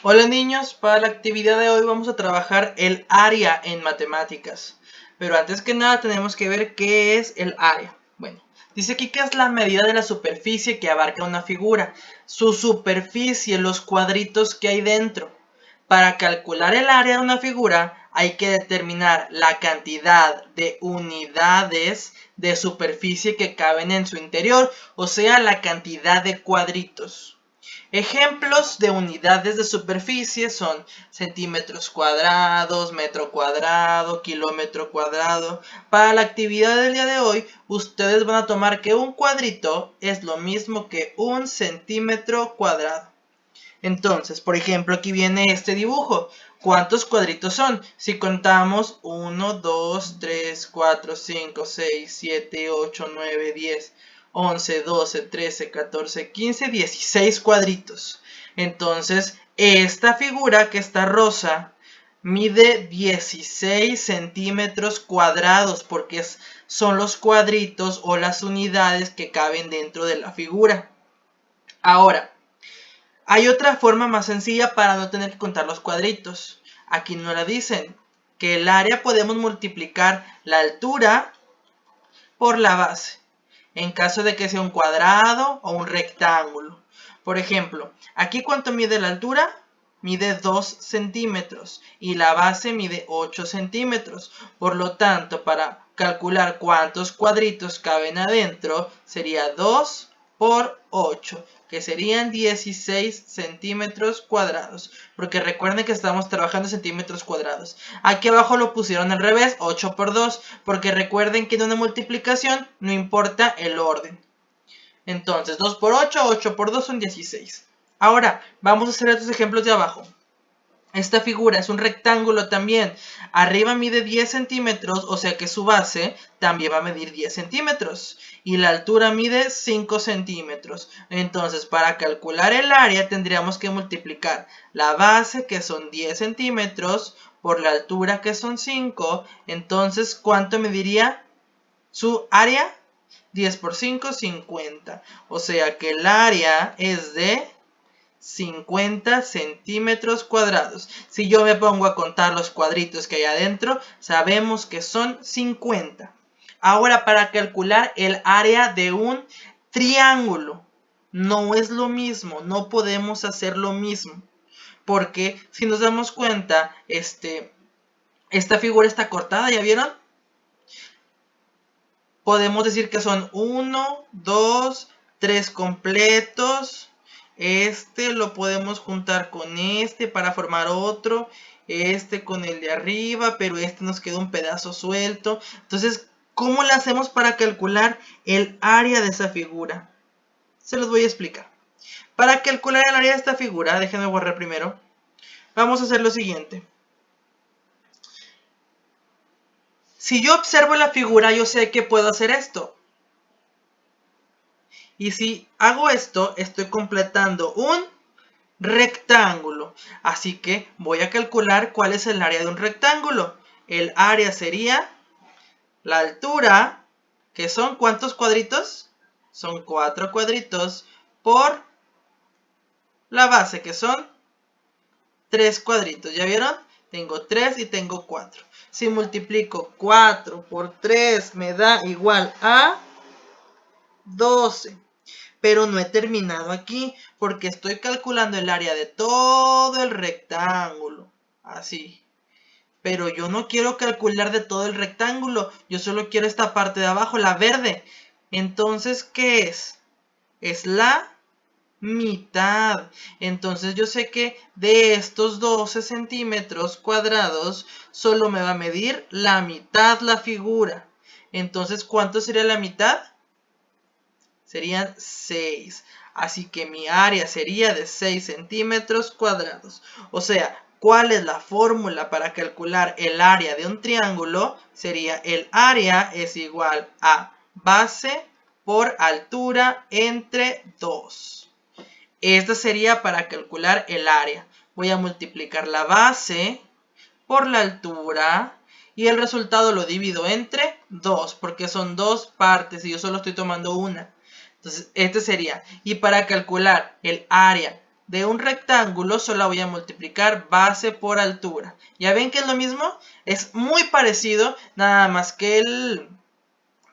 Hola niños, para la actividad de hoy vamos a trabajar el área en matemáticas. Pero antes que nada tenemos que ver qué es el área. Bueno, dice aquí que es la medida de la superficie que abarca una figura. Su superficie, los cuadritos que hay dentro. Para calcular el área de una figura hay que determinar la cantidad de unidades de superficie que caben en su interior, o sea, la cantidad de cuadritos. Ejemplos de unidades de superficie son centímetros cuadrados, metro cuadrado, kilómetro cuadrado. Para la actividad del día de hoy, ustedes van a tomar que un cuadrito es lo mismo que un centímetro cuadrado. Entonces, por ejemplo, aquí viene este dibujo. ¿Cuántos cuadritos son? Si contamos 1, 2, 3, 4, 5, 6, 7, 8, 9, 10, 11, 12, 13, 14, 15, 16 cuadritos. Entonces, esta figura que está rosa mide 16 centímetros cuadrados porque son los cuadritos o las unidades que caben dentro de la figura. Ahora, hay otra forma más sencilla para no tener que contar los cuadritos. Aquí nos la dicen, que el área podemos multiplicar la altura por la base, en caso de que sea un cuadrado o un rectángulo. Por ejemplo, aquí ¿cuánto mide la altura? Mide 2 centímetros y la base mide 8 centímetros. Por lo tanto, para calcular cuántos cuadritos caben adentro, sería 2 por 8, que serían 16 centímetros cuadrados. Porque recuerden que estamos trabajando en centímetros cuadrados. Aquí abajo lo pusieron al revés, 8 por 2, porque recuerden que en una multiplicación no importa el orden. Entonces, 2 por 8, 8 por 2 son 16. Ahora, vamos a hacer estos ejemplos de abajo. Esta figura es un rectángulo también. Arriba mide 10 centímetros, o sea que su base también va a medir 10 centímetros. Y la altura mide 5 centímetros. Entonces, para calcular el área tendríamos que multiplicar la base, que son 10 centímetros, por la altura, que son 5. Entonces, ¿cuánto mediría su área? 10 por 5, 50. O sea que el área es de 50 centímetros cuadrados. Si yo me pongo a contar los cuadritos que hay adentro, sabemos que son 50. Ahora, para calcular el área de un triángulo, no es lo mismo, no podemos hacer lo mismo. Porque si nos damos cuenta, esta figura está cortada, ¿ya vieron? Podemos decir que son 1, 2, 3 completos. Este lo podemos juntar con este para formar otro. Este con el de arriba, pero este nos queda un pedazo suelto. Entonces, ¿cómo le hacemos para calcular el área de esa figura? Se los voy a explicar. Para calcular el área de esta figura, déjenme borrar primero. Vamos a hacer lo siguiente. Si yo observo la figura, yo sé que puedo hacer esto. Y si hago esto, estoy completando un rectángulo. Así que voy a calcular cuál es el área de un rectángulo. El área sería la altura, que son ¿cuántos cuadritos? Son 4 cuadritos, por la base, que son 3 cuadritos. ¿Ya vieron? Tengo 3 y tengo 4. Si multiplico 4 por 3 me da igual a 12. Pero no he terminado aquí porque estoy calculando el área de todo el rectángulo. Así. Pero yo no quiero calcular de todo el rectángulo. Yo solo quiero esta parte de abajo, la verde. Entonces, ¿qué es? Es la mitad. Entonces yo sé que de estos 12 centímetros cuadrados solo me va a medir la mitad la figura. Entonces, ¿cuánto sería la mitad? Serían 6. Así que mi área sería de 6 centímetros cuadrados. O sea, ¿cuál es la fórmula para calcular el área de un triángulo? Sería el área es igual a base por altura entre 2. Esta sería para calcular el área. Voy a multiplicar la base por la altura y el resultado lo divido entre 2 porque son dos partes y yo solo estoy tomando una. Entonces, este sería. Y para calcular el área de un rectángulo solo voy a multiplicar base por altura. ¿Ya ven que es lo mismo? Es muy parecido, nada más que el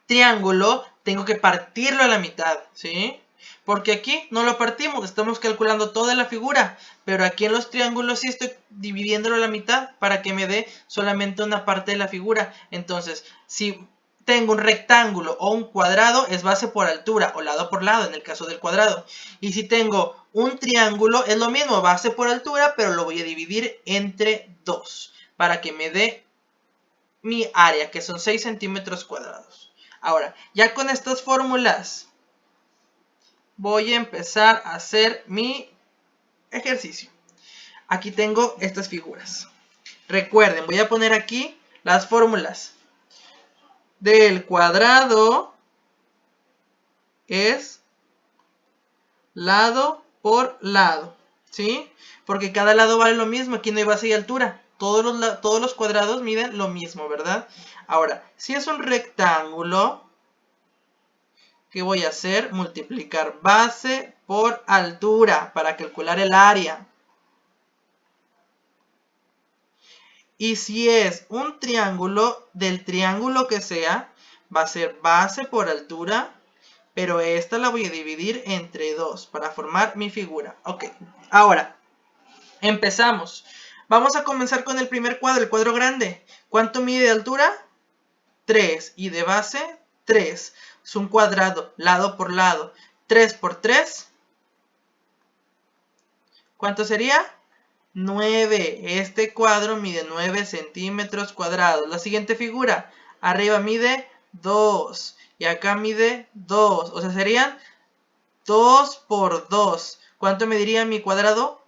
triángulo tengo que partirlo a la mitad, ¿sí? Porque aquí no lo partimos, estamos calculando toda la figura, pero aquí en los triángulos sí estoy dividiéndolo a la mitad para que me dé solamente una parte de la figura. Entonces, si tengo un rectángulo o un cuadrado, es base por altura o lado por lado en el caso del cuadrado. Y si tengo un triángulo, es lo mismo, base por altura, pero lo voy a dividir entre 2 para que me dé mi área, que son 6 centímetros cuadrados. Ahora, ya con estas fórmulas, voy a empezar a hacer mi ejercicio. Aquí tengo estas figuras. Recuerden, voy a poner aquí las fórmulas. Del cuadrado es lado por lado, ¿sí? Porque cada lado vale lo mismo, aquí no hay base y altura. Todos los cuadrados miden lo mismo, ¿verdad? Ahora, si es un rectángulo, ¿qué voy a hacer? Multiplicar base por altura para calcular el área. Y si es un triángulo, del triángulo que sea, va a ser base por altura, pero esta la voy a dividir entre 2 para formar mi figura. Ok, ahora, empezamos. Vamos a comenzar con el primer cuadro, el cuadro grande. ¿Cuánto mide de altura? 3. Y de base, 3. Es un cuadrado, lado por lado. 3 por 3. ¿Cuánto sería? 9. Este cuadro mide 9 centímetros cuadrados. La siguiente figura. Arriba mide 2. Y acá mide 2. O sea, serían 2 por 2. ¿Cuánto mediría mi cuadrado?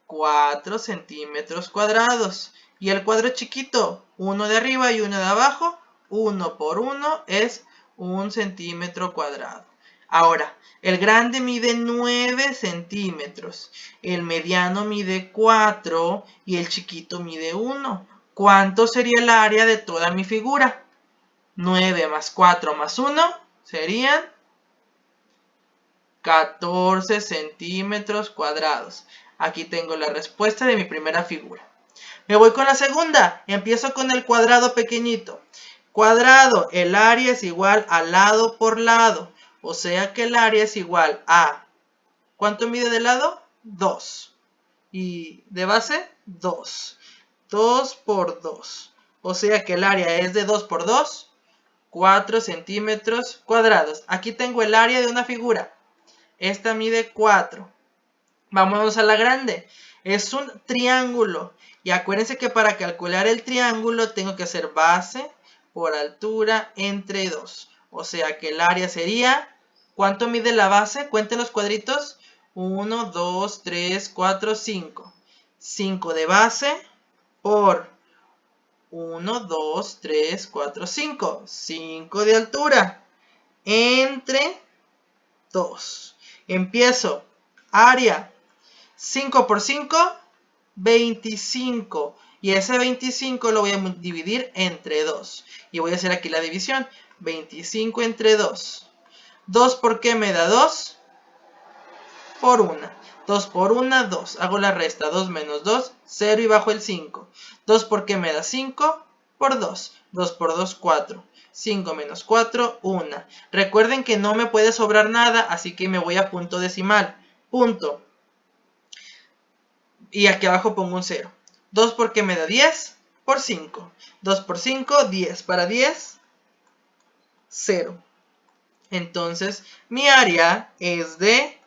4 centímetros cuadrados. Y el cuadro chiquito, uno de arriba y uno de abajo, 1 por 1 es 1 centímetro cuadrado. Ahora, el grande mide 9 centímetros, el mediano mide 4 y el chiquito mide 1. ¿Cuánto sería el área de toda mi figura? 9 más 4 más 1 serían 14 centímetros cuadrados. Aquí tengo la respuesta de mi primera figura. Me voy con la segunda. Empiezo con el cuadrado pequeñito. Cuadrado, el área es igual a lado por lado. O sea que el área es igual a... ¿Cuánto mide de lado? 2. Y de base, 2. 2 por 2. O sea que el área es de 2 por 2. 4 centímetros cuadrados. Aquí tengo el área de una figura. Esta mide 4. Vámonos a la grande. Es un triángulo. Y acuérdense que para calcular el triángulo tengo que hacer base por altura entre 2. O sea que el área sería... ¿Cuánto mide la base? Cuenten los cuadritos. 1, 2, 3, 4, 5. 5 de base por 1, 2, 3, 4, 5. 5 de altura entre 2. Empiezo. Área. 5 por 5, 25. Y ese 25 lo voy a dividir entre 2. Y voy a hacer aquí la división. 25 entre 2. 2 por qué me da 2? Por 1. 2 por 1, 2. Hago la resta. 2 menos 2, 0 y bajo el 5. 2 por qué me da 5? Por 2. 2 por 2, 4. 5 menos 4, 1. Recuerden que no me puede sobrar nada, así que me voy a punto decimal. Punto. Y aquí abajo pongo un 0. 2 porque me da 10 por 5. 2 por 5, 10. Para 10, 0. Entonces, mi área es de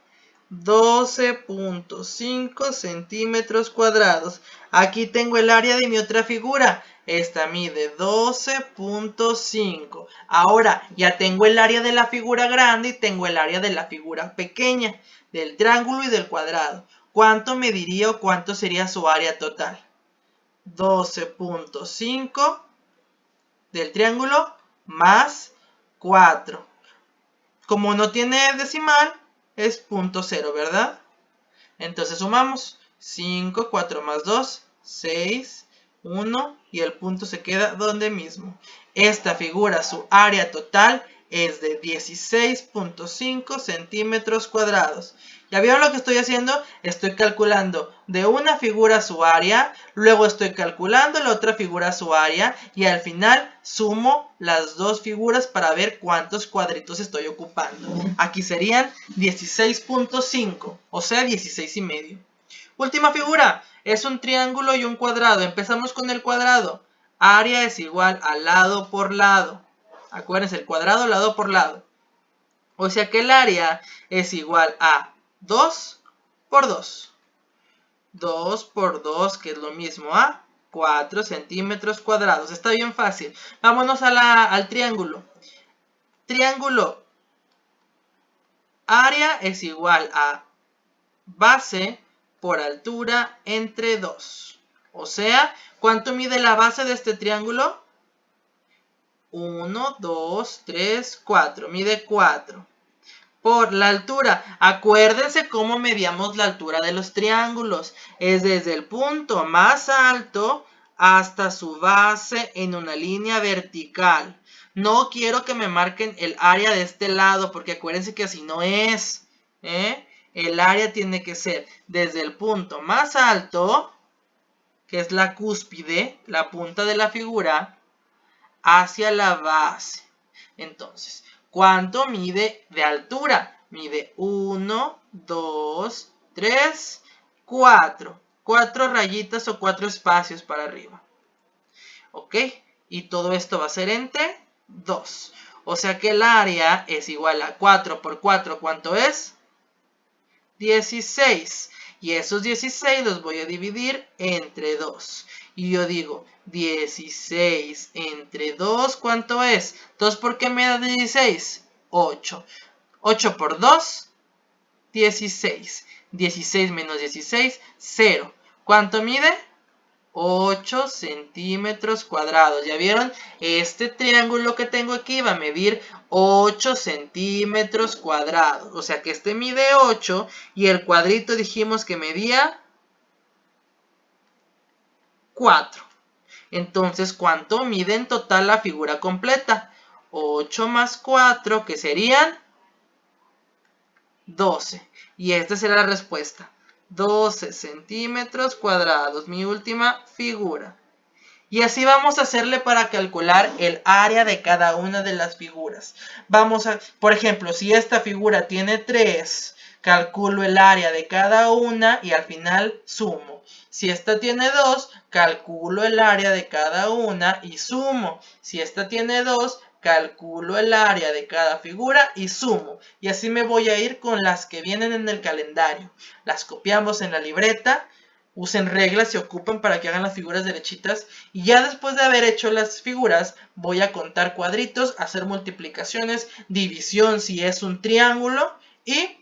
12.5 centímetros cuadrados. Aquí tengo el área de mi otra figura. Esta mide 12.5. Ahora, ya tengo el área de la figura grande y tengo el área de la figura pequeña, del triángulo y del cuadrado. ¿Cuánto mediría o cuánto sería su área total? 12.5 del triángulo más 4. Como no tiene decimal, es 0.0, ¿verdad? Entonces sumamos 5, 4 más 2, 6, 1 y el punto se queda donde mismo. Esta figura, su área total es de 16.5 centímetros cuadrados. ¿Ya vieron lo que estoy haciendo? Estoy calculando de una figura su área, luego estoy calculando la otra figura su área y al final sumo las dos figuras para ver cuántos cuadritos estoy ocupando. Aquí serían 16.5, o sea 16,5. Última figura, es un triángulo y un cuadrado. Empezamos con el cuadrado. Área es igual a lado por lado. Acuérdense, el cuadrado lado por lado. O sea que el área es igual a 2 por 2. 2 por 2, que es lo mismo a 4 centímetros cuadrados. Está bien fácil. Vámonos al triángulo. Triángulo. Área es igual a base por altura entre 2. O sea, ¿cuánto mide la base de este triángulo? 1, 2, 3, 4. Mide 4. Por la altura. Acuérdense cómo medíamos la altura de los triángulos. Es desde el punto más alto hasta su base en una línea vertical. No quiero que me marquen el área de este lado porque acuérdense que así no es. El área tiene que ser desde el punto más alto, que es la cúspide, la punta de la figura, hacia la base. Entonces, ¿cuánto mide de altura? Mide 1, 2, 3, 4. 4 rayitas o 4 espacios para arriba. ¿Ok? Y todo esto va a ser entre 2. O sea que el área es igual a 4 por 4. ¿Cuánto es? 16. Y esos 16 los voy a dividir entre 2. Y yo digo, 16 entre 2, ¿cuánto es? 2, ¿por qué me da 16? 8. 8 por 2, 16. 16 menos 16, 0. ¿Cuánto mide? 8 centímetros cuadrados. ¿Ya vieron? Este triángulo que tengo aquí va a medir 8 centímetros cuadrados. O sea que este mide 8 y el cuadrito dijimos que medía 4. Entonces, ¿cuánto mide en total la figura completa? 8 más 4, que serían 12. Y esta será la respuesta. 12 centímetros cuadrados. Mi última figura. Y así vamos a hacerle para calcular el área de cada una de las figuras. Vamos a, por ejemplo, si esta figura tiene 3, calculo el área de cada una y al final sumo. Si esta tiene 2, calculo el área de cada una y sumo. Si esta tiene 2, calculo el área de cada figura y sumo. Y así me voy a ir con las que vienen en el calendario. Las copiamos en la libreta. Usen reglas, se ocupan para que hagan las figuras derechitas. Y ya después de haber hecho las figuras, voy a contar cuadritos, hacer multiplicaciones, división si es un triángulo. Y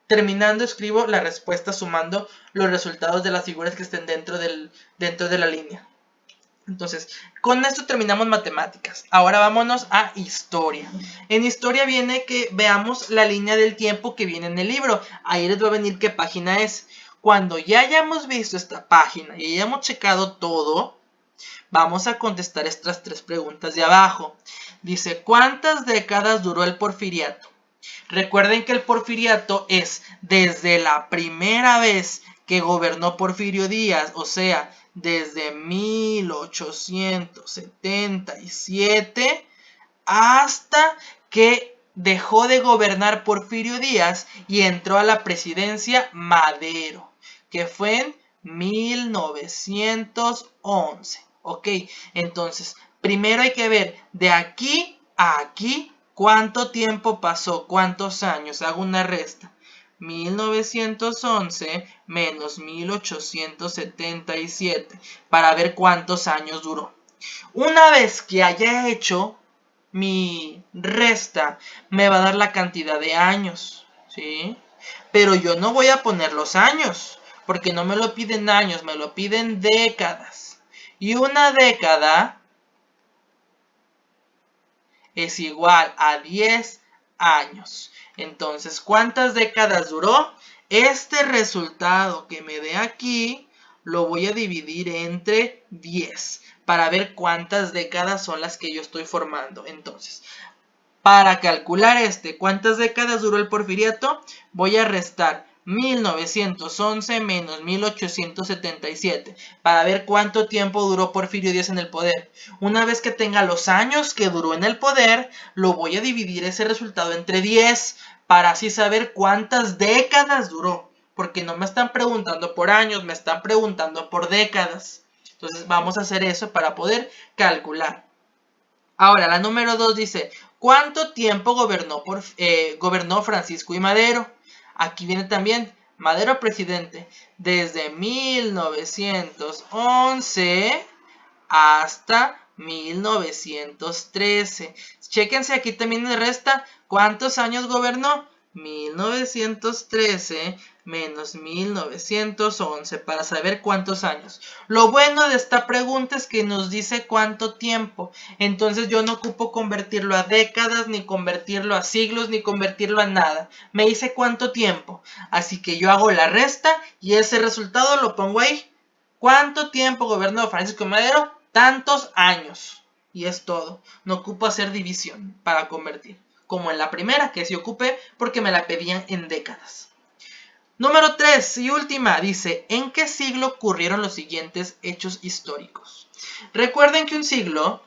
terminando escribo la respuesta sumando los resultados de las figuras que estén dentro de la línea. Entonces, con esto terminamos matemáticas. Ahora vámonos a historia. En historia viene que veamos la línea del tiempo que viene en el libro. Ahí les va a venir qué página es. Cuando ya hayamos visto esta página y hayamos checado todo, vamos a contestar estas 3 preguntas de abajo. Dice, ¿cuántas décadas duró el porfiriato? Recuerden que el porfiriato es desde la primera vez que gobernó Porfirio Díaz, o sea, desde 1877 hasta que dejó de gobernar Porfirio Díaz y entró a la presidencia Madero, que fue en 1911. Ok, entonces, primero hay que ver de aquí a aquí cuánto tiempo pasó, cuántos años. Hago una resta. 1911 menos 1877 para ver cuántos años duró. Una vez que haya hecho mi resta, me va a dar la cantidad de años, ¿sí? Pero yo no voy a poner los años, porque no me lo piden años, me lo piden décadas. Y una década es igual a 10 años. Entonces, ¿cuántas décadas duró? Este resultado que me dé aquí lo voy a dividir entre 10 para ver cuántas décadas son las que yo estoy formando. Entonces, Para calcular ¿cuántas décadas duró el porfiriato? Voy a restar 1911 menos 1877 para ver cuánto tiempo duró Porfirio Díaz en el poder. Una vez que tenga los años que duró en el poder, lo voy a dividir ese resultado entre 10 para así saber cuántas décadas duró. Porque no me están preguntando por años, me están preguntando por décadas. Entonces vamos a hacer eso para poder calcular. Ahora, la número 2 dice, ¿cuánto tiempo gobernó Francisco I. Madero? Aquí viene también Madero presidente, desde 1911 hasta 1913. Chéquense aquí también me resta, ¿cuántos años gobernó? 1913 menos 1911 para saber cuántos años. Lo bueno de esta pregunta es que nos dice cuánto tiempo. Entonces yo no ocupo convertirlo a décadas, ni convertirlo a siglos, ni convertirlo a nada. Me dice cuánto tiempo. Así que yo hago la resta y ese resultado lo pongo ahí. ¿Cuánto tiempo gobernó Francisco Madero? Tantos años. Y es todo. No ocupo hacer división para convertir. Como en la primera, que sí ocupé porque me la pedían en décadas. Número 3 y última, dice, ¿en qué siglo ocurrieron los siguientes hechos históricos? Recuerden que un siglo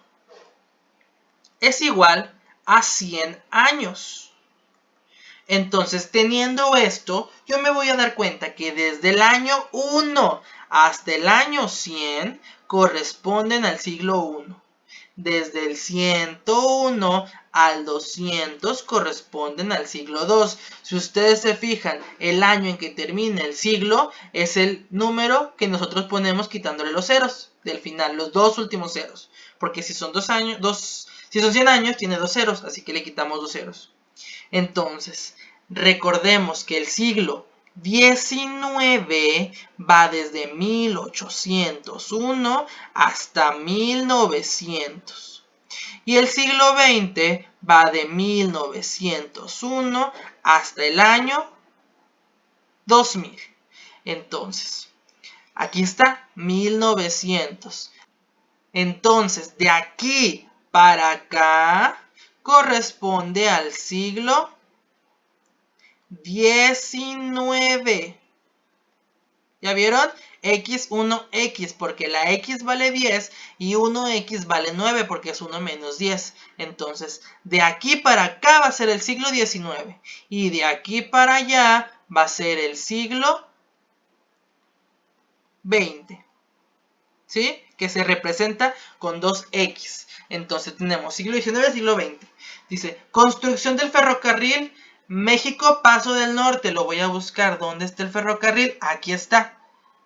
es igual a 100 años. Entonces, teniendo esto, yo me voy a dar cuenta que desde el año 1 hasta el año 100 corresponden al siglo 1. Desde el 101 al 200 corresponden al siglo 2. Si ustedes se fijan, el año en que termina el siglo es el número que nosotros ponemos quitándole los ceros del final, los dos últimos ceros. Porque si son 100 años, tiene 2 ceros, así que le quitamos 2 ceros. Entonces, recordemos que el siglo 19 va desde 1801 hasta 1900. Y el siglo 20 va de 1901 hasta el año 2000. Entonces, aquí está 1900. Entonces, de aquí para acá corresponde al siglo 19. ¿Ya vieron? X1, X, porque la X vale 10 y 1X vale 9 porque es 1 menos 10. Entonces, de aquí para acá va a ser el siglo 19 y de aquí para allá va a ser el siglo 20. ¿Sí? Que se representa con 2X. Entonces tenemos siglo 19, siglo 20. Dice, construcción del ferrocarril México Paso del Norte. Lo voy a buscar. ¿Dónde está el ferrocarril? Aquí está.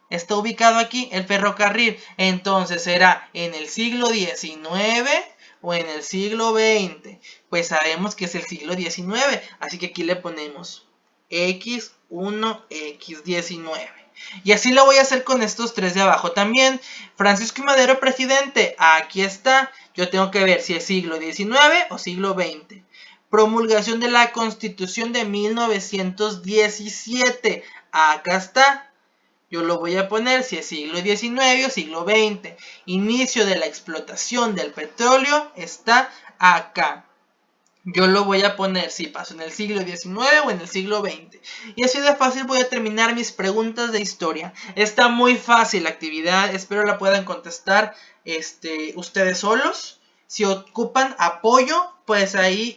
Está ubicado aquí el ferrocarril. Entonces será en el siglo XIX o en el siglo XX. Pues sabemos que es el siglo XIX. Así que aquí le ponemos X1, X19. Y así lo voy a hacer con estos tres de abajo también. Francisco I. Madero presidente. Aquí está. Yo tengo que ver si es siglo XIX o siglo XX. Promulgación de la Constitución de 1917. Acá está. Yo lo voy a poner si es siglo XIX o siglo XX. Inicio de la explotación del petróleo está acá. Yo lo voy a poner si pasó en el siglo XIX o en el siglo XX. Y así de fácil voy a terminar mis preguntas de historia. Está muy fácil la actividad. Espero la puedan contestar ustedes solos. Si ocupan apoyo, pues ahí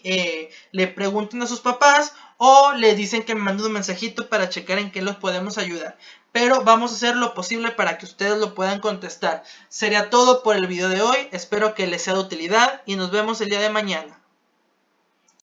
le pregunten a sus papás o le dicen que me manden un mensajito para checar en qué los podemos ayudar. Pero vamos a hacer lo posible para que ustedes lo puedan contestar. Sería todo por el video de hoy. Espero que les sea de utilidad y nos vemos el día de mañana.